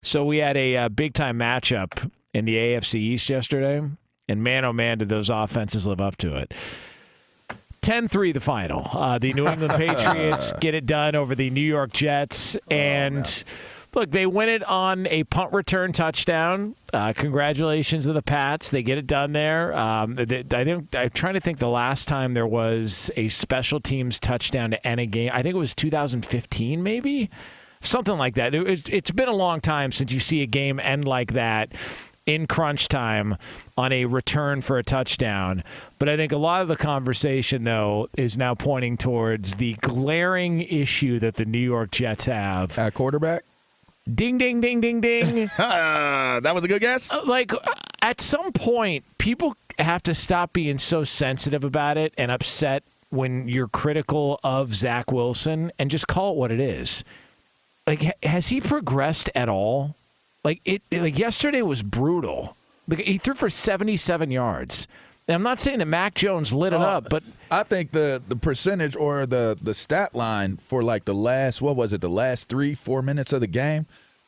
So we had a big-time matchup in the AFC East yesterday, and man, oh man, did those offenses live up to it. 10-3 the final. The New England Patriots get it done over the New York Jets, and look, they win it on a punt return touchdown. Congratulations to the Pats. They get it done there. I'm trying to think the last time there was a special teams touchdown to end a game. I think it was 2015 maybe? Something like that. It's been a long time since you see a game end like that in crunch time on a return for a touchdown. But I think a lot of the conversation, though, is now pointing towards the glaring issue that the New York Jets have. At quarterback? Ding, ding, ding, ding, ding. That was a good guess? At some point, people have to stop being so sensitive about it and upset when you're critical of Zach Wilson and just call it what it is. Has he progressed at all? Yesterday was brutal. He threw for 77 yards. And I'm not saying that Mac Jones lit it up, but I think the percentage or the stat line for the last 3-4 minutes of the game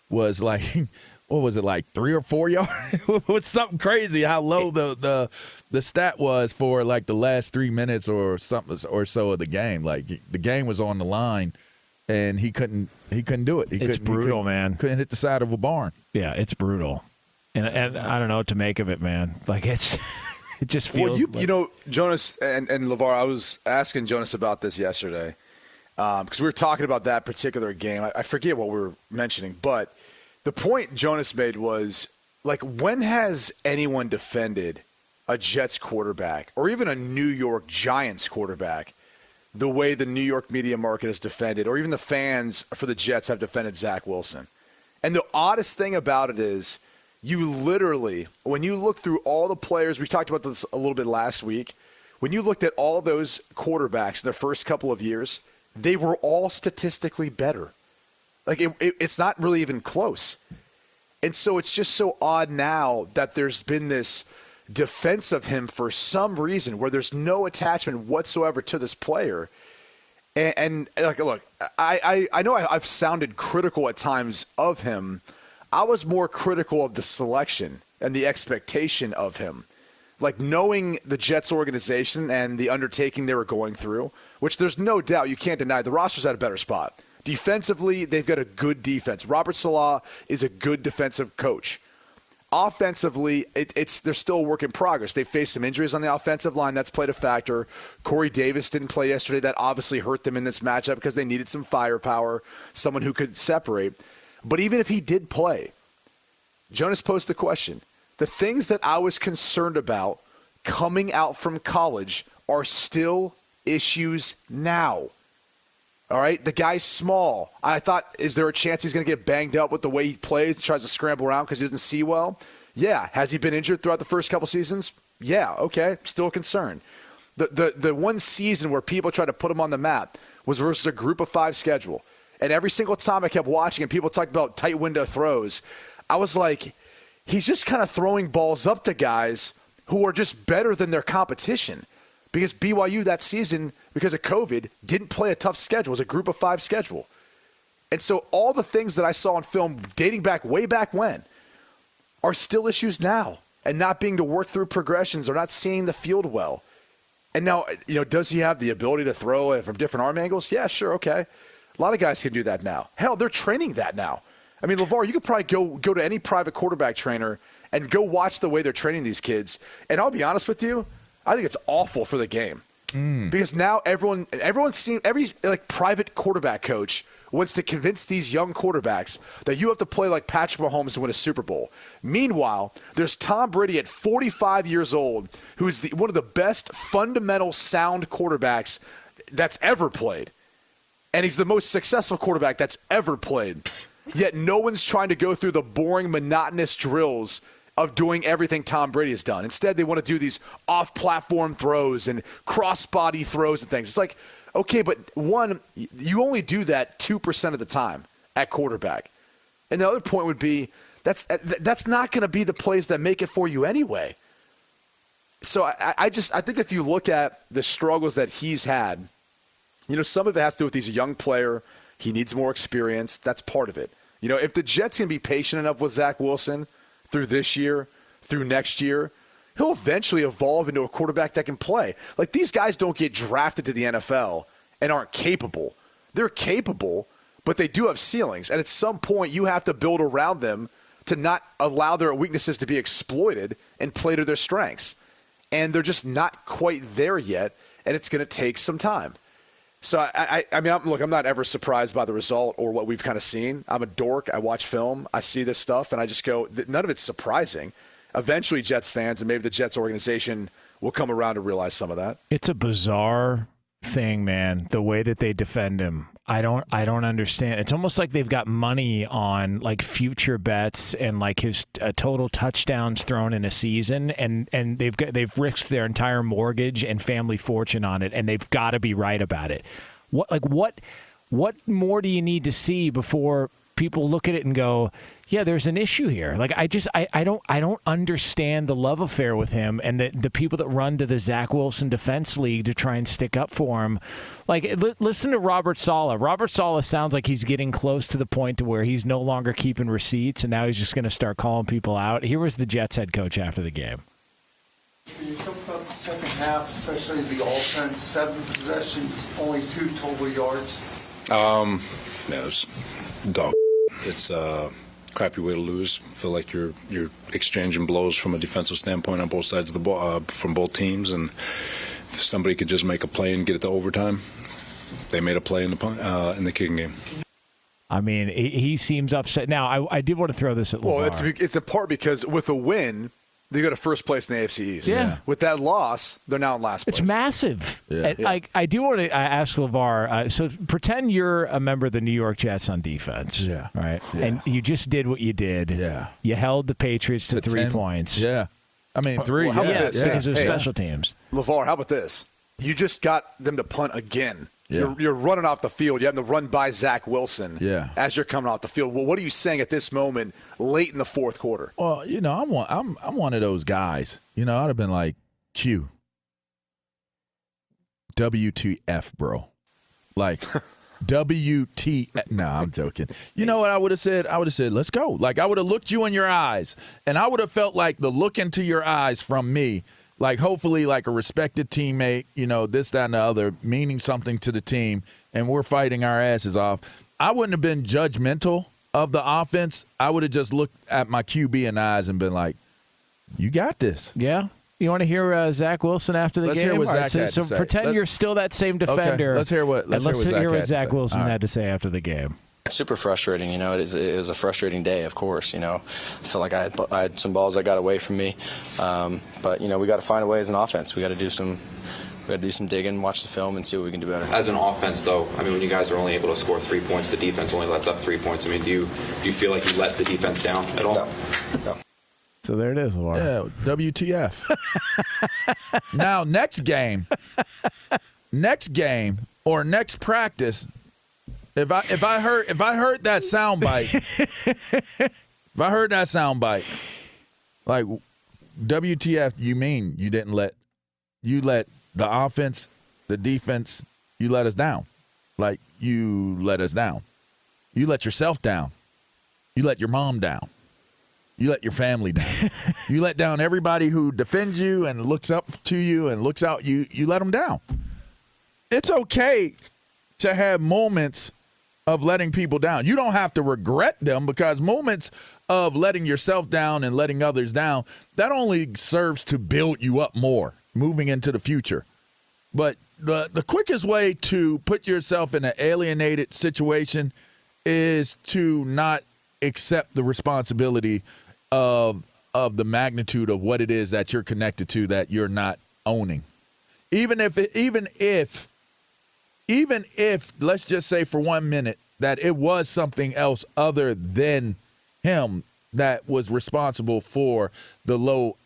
was what was it, 3 or 4 yards? It was something crazy how low the stat was for the last 3 minutes or something or so of the game. The game was on the line. And he couldn't do it. It's brutal, man. Couldn't hit the side of a barn. Yeah, it's brutal. And I don't know what to make of it, man. It just feels Jonas and LaVar, I was asking Jonas about this yesterday because we were talking about that particular game. I forget what we were mentioning, but the point Jonas made was, when has anyone defended a Jets quarterback or even a New York Giants quarterback the way the New York media market has defended, or even the fans for the Jets have defended Zach Wilson? And the oddest thing about it is you literally, when you look through all the players, we talked about this a little bit last week, when you looked at all those quarterbacks in their first couple of years, they were all statistically better. It's not really even close. And so it's just so odd now that there's been this defense of him for some reason where there's no attachment whatsoever to this player. And look, I know I've sounded critical at times of him. I was more critical of the selection and the expectation of him. Knowing the Jets organization and the undertaking they were going through, which there's no doubt, you can't deny, the roster's at a better spot. Defensively, they've got a good defense. Robert Saleh is a good defensive coach. Offensively, they're still a work in progress. They faced some injuries on the offensive line. That's played a factor. Corey Davis didn't play yesterday. That obviously hurt them in this matchup because they needed some firepower, someone who could separate. But even if he did play, Jonas posed the question. The things that I was concerned about coming out from college are still issues now. All right, the guy's small. I thought, is there a chance he's going to get banged up with the way he plays, he tries to scramble around because he doesn't see well? Yeah. Has he been injured throughout the first couple seasons? Yeah, okay, still a concern. The one season where people tried to put him on the map was versus a group of 5 schedule. And every single time I kept watching and people talked about tight window throws, I was like, he's just kind of throwing balls up to guys who are just better than their competition. Because BYU that season, because of COVID, didn't play a tough schedule. It was a group of 5 schedule. And so all the things that I saw in film dating back way back when are still issues now. And not being to work through progressions or not seeing the field well. And now, does he have the ability to throw it from different arm angles? Yeah, sure, okay. A lot of guys can do that now. Hell, they're training that now. I mean, LaVar, you could probably go to any private quarterback trainer and go watch the way they're training these kids. And I'll be honest with you, I think it's awful for the game because now every private quarterback coach wants to convince these young quarterbacks that you have to play like Patrick Mahomes to win a Super Bowl. Meanwhile, there's Tom Brady at 45 years old, who is one of the best fundamental sound quarterbacks that's ever played. And he's the most successful quarterback that's ever played. Yet no one's trying to go through the boring, monotonous drills of doing everything Tom Brady has done. Instead, they want to do these off-platform throws and cross-body throws and things. It's like, okay, but one, you only do that 2% of the time at quarterback. And the other point would be that's not going to be the plays that make it for you anyway. So I think if you look at the struggles that he's had, some of it has to do with he's a young player. He needs more experience. That's part of it. You know, if the Jets can be patient enough with Zach Wilson through this year, through next year, he'll eventually evolve into a quarterback that can play. Like, these guys don't get drafted to the NFL and aren't capable. They're capable, but they do have ceilings. And at some point, you have to build around them to not allow their weaknesses to be exploited and play to their strengths. And they're just not quite there yet, and it's going to take some time. So, I mean, I'm not ever surprised by the result or what we've kind of seen. I'm a dork. I watch film. I see this stuff, and I just go, none of it's surprising. Eventually, Jets fans and maybe the Jets organization will come around to realize some of that. It's a bizarre thing, man, the way that they defend him. I don't understand. It's almost like they've got money on like future bets and like his total touchdowns thrown in a season, and they've risked their entire mortgage and family fortune on it, and they've got to be right about it. What more do you need to see before people look at it and go, yeah, there's an issue here? Like, I don't understand the love affair with him and the people that run to the Zach Wilson Defense League to try and stick up for him. Like, listen to Robert Saleh. Robert Saleh sounds like he's getting close to the point to where he's no longer keeping receipts, and now he's just going to start calling people out. Here was the Jets head coach after the game. When you talk about the second half, especially the offense, 7 possessions, only 2 total yards. Yeah, it was dog. It's a crappy way to lose. Feel like you're exchanging blows from a defensive standpoint on both sides of the ball, from both teams, and if somebody could just make a play and get it to overtime, they made a play in the kicking game. I mean, he seems upset. Now, I did want to throw this at LaVar. Well, it's in part because with a win, they go to first place in the AFC East. Yeah. With that loss, they're now in last place. It's massive. Yeah. I do want to ask LaVar, so pretend you're a member of the New York Jets on defense. Yeah. Right? Yeah. And you just did what you did. Yeah. You held the Patriots to 3 10. points. Yeah. I mean, 3. Well, how about yeah. this? Because of Hey, special teams. LaVar, how about this? You just got them to punt again. Yeah. You're running off the field. You have to run by Zach Wilson as you're coming off the field. Well, what are you saying at this moment late in the fourth quarter? Well, you know, I'm one of those guys. You know, I'd have been like, Q, WTF, bro. Like, WTF. No, I'm joking. You know what I would have said? I would have said, let's go. Like, I would have looked you in your eyes, and I would have felt like the look into your eyes from me, like hopefully like a respected teammate, you know, this, that, and the other, meaning something to the team, and we're fighting our asses off. I wouldn't have been judgmental of the offense. I would have just looked at my QB in the eyes and been like, you got this. Yeah. You want to hear Zach Wilson after the Let's game? hear what All right, Zach had to so say. pretend you're still that same defender. Okay, let's hear what Zach Wilson had to say after the game. It's super frustrating, you know. It was a frustrating day, of course. You know, I felt like I had some balls that got away from me, but you know, we got to find a way as an offense. We got to do some digging, watch the film, and see what we can do better. As an offense, though, I mean, when you guys are only able to score 3 points, the defense only lets up 3 points. I mean, do you feel like you let the defense down at all? No. So there it is, LaVar. Yeah, WTF. Now, next game or next practice, if I heard that soundbite, like WTF, you mean you let the offense, the defense, you let us down. Like, you let us down. You let yourself down. You let your mom down. You let your family down. You let down everybody who defends you and looks up to you and looks out. You let them down. It's okay to have moments of letting people down. You don't have to regret them, because moments of letting yourself down and letting others down, that only serves to build you up more moving into the future. But the quickest way to put yourself in an alienated situation is to not accept the responsibility of the magnitude of what it is that you're connected to that you're not owning. Even if let's just say for 1 minute that it was something else other than him that was responsible for the low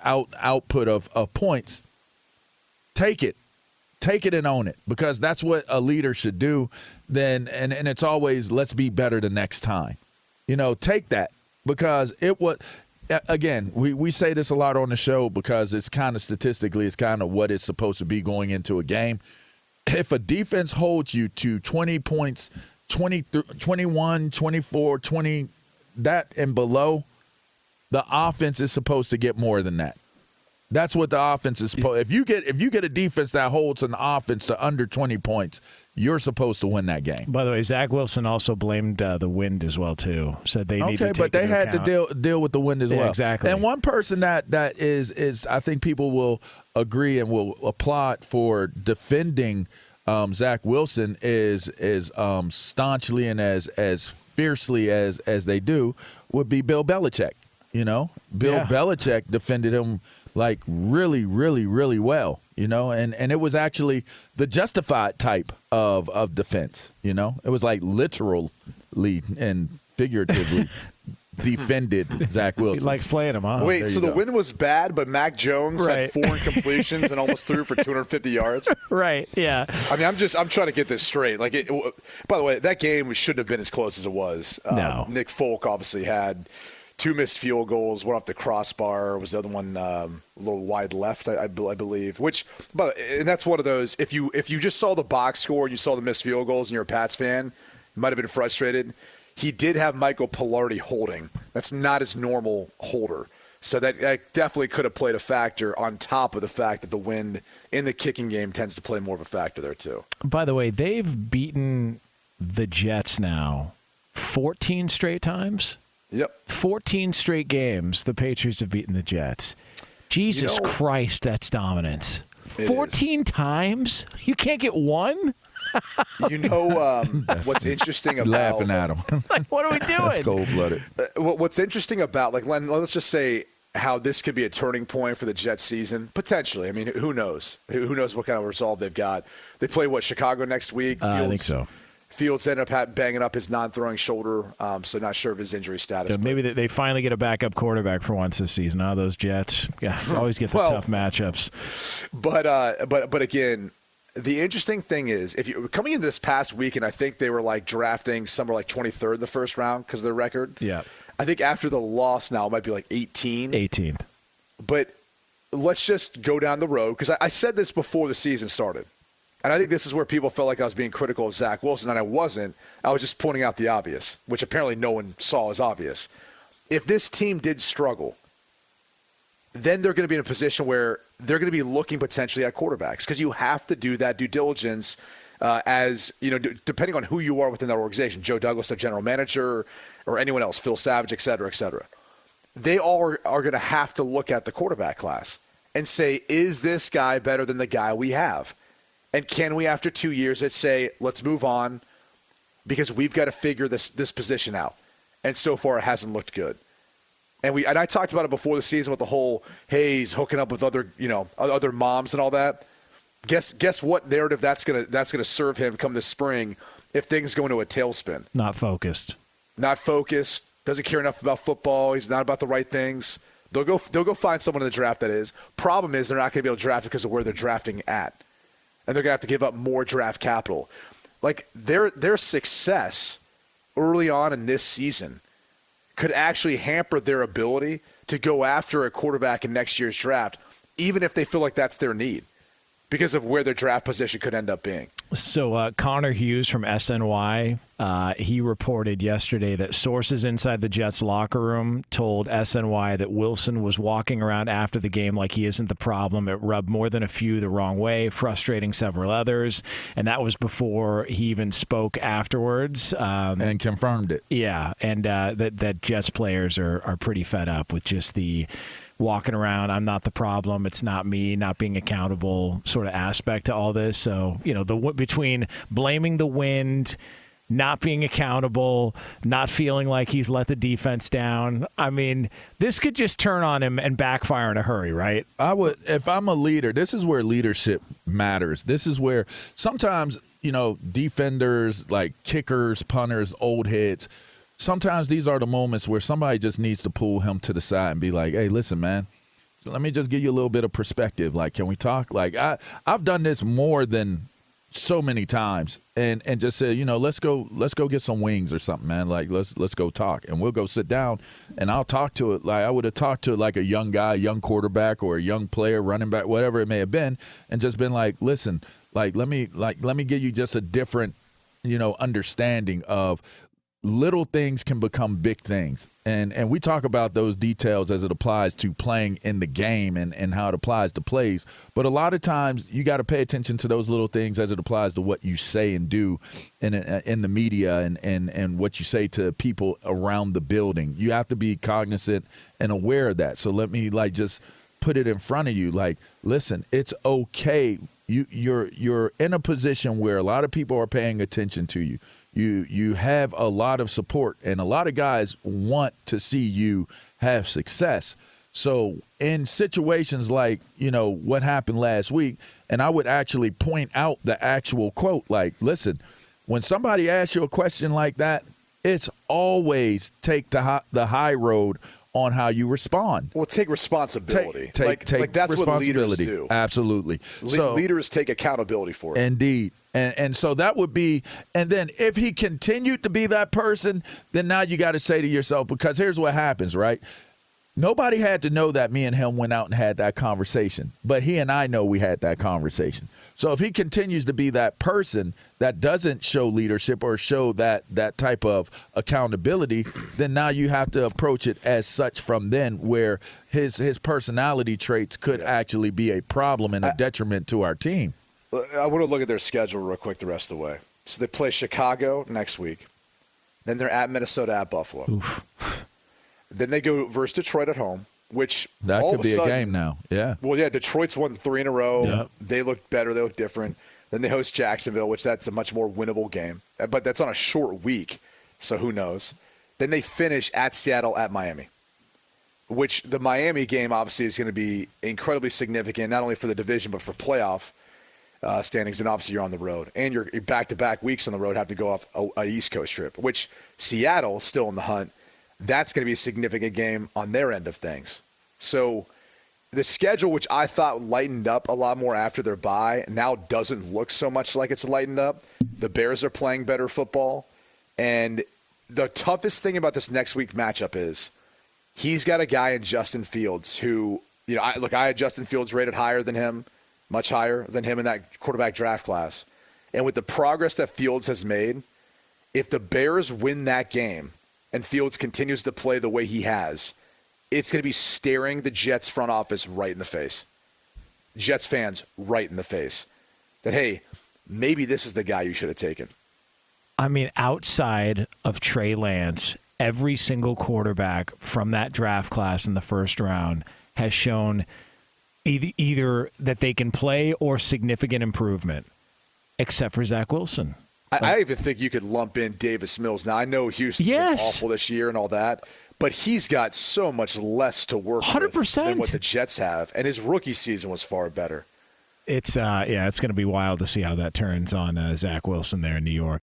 output of points, take it and own it, because that's what a leader should do. Then and it's always, let's be better the next time. You know, take that, because it was, again, we say this a lot on the show because it's kind of statistically, it's kind of what it's supposed to be going into a game. If a defense holds you to 20 points, 21, 24, 20, that and below, the offense is supposed to get more than that. That's what the offense is supposed. If you get a defense that holds an offense to under 20 points, you're supposed to win that game. By the way, Zach Wilson also blamed the wind as well too. Said they need to take but they into had account. to deal with the wind as well. Exactly. And one person that is I think people will agree and will applaud for defending Zach Wilson is staunchly and as fiercely as they do would be Bill Belichick. Bill Belichick defended him like really, really, really well, and it was actually the justified type of defense, It was like literally and figuratively defended Zach Wilson. He likes playing him, huh? Wait, so the win was bad, but Mac Jones had 4 incompletions and almost threw for 250 yards? Right, yeah. I mean, I'm trying to get this straight. By the way, that game shouldn't have been as close as it was. No. Nick Folk obviously had 2 missed field goals, one off the crossbar, was the other one a little wide left, I believe. And that's one of those. If you just saw the box score, you saw the missed field goals, and you're a Pats fan, you might have been frustrated. He did have Michael Pilardi holding. That's not his normal holder. So that definitely could have played a factor on top of the fact that the wind in the kicking game tends to play more of a factor there too. By the way, they've beaten the Jets now 14 straight times. Yep. 14 straight games the Patriots have beaten the Jets. Jesus Christ, that's dominance. 14 times? You can't get one? What's interesting about laughing at him. Like, what are we doing? That's cold-blooded. What's interesting about let's just say how this could be a turning point for the Jets season potentially. I mean, who knows? Who knows what kind of resolve they've got? They play Chicago next week. I think so. Fields ended up banging up his non-throwing shoulder, so not sure of his injury status. Maybe they finally get a backup quarterback for once this season. Those Jets, always get the tough matchups. But again, the interesting thing is, if you coming into this past week, and I think they were drafting somewhere 23rd in the first round because of their record. Yeah, I think after the loss now it might be 18th. But let's just go down the road because I said this before the season started. And I think this is where people felt like I was being critical of Zach Wilson, and I wasn't. I was just pointing out the obvious, which apparently no one saw as obvious. If this team did struggle, then they're going to be in a position where they're going to be looking potentially at quarterbacks because you have to do that due diligence as, depending on who you are within that organization. Joe Douglas, their general manager, or anyone else, Phil Savage, et cetera, et cetera. They all are going to have to look at the quarterback class and say, is this guy better than the guy we have? And can we, after 2 years, say, let's move on because we've got to figure this position out. And so far, it hasn't looked good. And I talked about it before the season with the whole, hey, he's hooking up with other moms and all that. Guess what narrative that's gonna serve him come this spring if things go into a tailspin. Not focused. Doesn't care enough about football. He's not about the right things. They'll go find someone in the draft that is. Problem is they're not going to be able to draft because of where they're drafting at. And they're going to have to give up more draft capital. Their success early on in this season could actually hamper their ability to go after a quarterback in next year's draft, even if they feel like that's their need, because of where their draft position could end up being. So Connor Hughes from SNY, he reported yesterday that sources inside the Jets locker room told SNY that Wilson was walking around after the game like he isn't the problem. It rubbed more than a few the wrong way, frustrating several others. And that was before he even spoke afterwards. And confirmed it. Yeah, and that Jets players are pretty fed up with just the walking around, I'm not the problem, it's not me, not being accountable sort of aspect to all this. So, between blaming the wind, not being accountable, not feeling like he's let the defense down, I mean, this could just turn on him and backfire in a hurry, right? I would, if I'm a leader, this is where leadership matters. This is where sometimes, defenders like kickers, punters, old heads, sometimes these are the moments where somebody just needs to pull him to the side and be like, hey, listen, man, so let me just give you a little bit of perspective. Can we talk? I've done this more than so many times and just say, let's go get some wings or something, man. Let's go talk, and we'll go sit down and I'll talk to it. I would have talked to a young guy, young quarterback or a young player, running back, whatever it may have been, and just been like, listen, let me give you just a different understanding of little things can become big things. And we talk about those details as it applies to playing in the game and how it applies to plays. But a lot of times you got to pay attention to those little things as it applies to what you say and do in the media and what you say to people around the building. You have to be cognizant and aware of that. So let me just put it in front of you. Listen, it's okay. You're in a position where a lot of people are paying attention to you. You have a lot of support, and a lot of guys want to see you have success. So in situations like, what happened last week, and I would actually point out the actual quote, listen, when somebody asks you a question like that, it's always take the high road on how you respond. Well, take responsibility. Take that's responsibility. What leaders do. Absolutely. Leaders take accountability for it. Indeed. And so that would be, and then if he continued to be that person, then now you got to say to yourself, because here's what happens, right? Nobody had to know that me and him went out and had that conversation, but he and I know we had that conversation. So if he continues to be that person that doesn't show leadership or show that type of accountability, then now you have to approach it as such from then, where his personality traits could actually be a problem and a detriment to our team. I want to look at their schedule real quick the rest of the way. So they play Chicago next week. Then they're at Minnesota, at Buffalo. Oof. Then they go versus Detroit at home, which that could be a game now. Yeah. Well, yeah, Detroit's won 3 in a row. Yep. They look better. They look different. Then they host Jacksonville, which that's a much more winnable game. But that's on a short week, so who knows. Then they finish at Seattle, at Miami, which the Miami game obviously is going to be incredibly significant, not only for the division but for playoff standings, and obviously you're on the road. And your back-to-back weeks on the road have to go off a East Coast trip, which Seattle, still in the hunt, that's going to be a significant game on their end of things. So the schedule, which I thought lightened up a lot more after their bye, now doesn't look so much like it's lightened up. The Bears are playing better football. And the toughest thing about this next week matchup is he's got a guy in Justin Fields who, I had Justin Fields rated higher than him, much higher than him in that quarterback draft class. And with the progress that Fields has made, if the Bears win that game and Fields continues to play the way he has, it's going to be staring the Jets front office right in the face. Jets fans right in the face. That, hey, maybe this is the guy you should have taken. I mean, outside of Trey Lance, every single quarterback from that draft class in the first round has shown either that they can play or significant improvement, except for Zach Wilson. I even think you could lump in Davis Mills. Now, I know Houston's been awful this year and all that, but he's got so much less to work 100%. with than what the Jets have, and his rookie season was far better. It's going to be wild to see how that turns on Zach Wilson there in New York.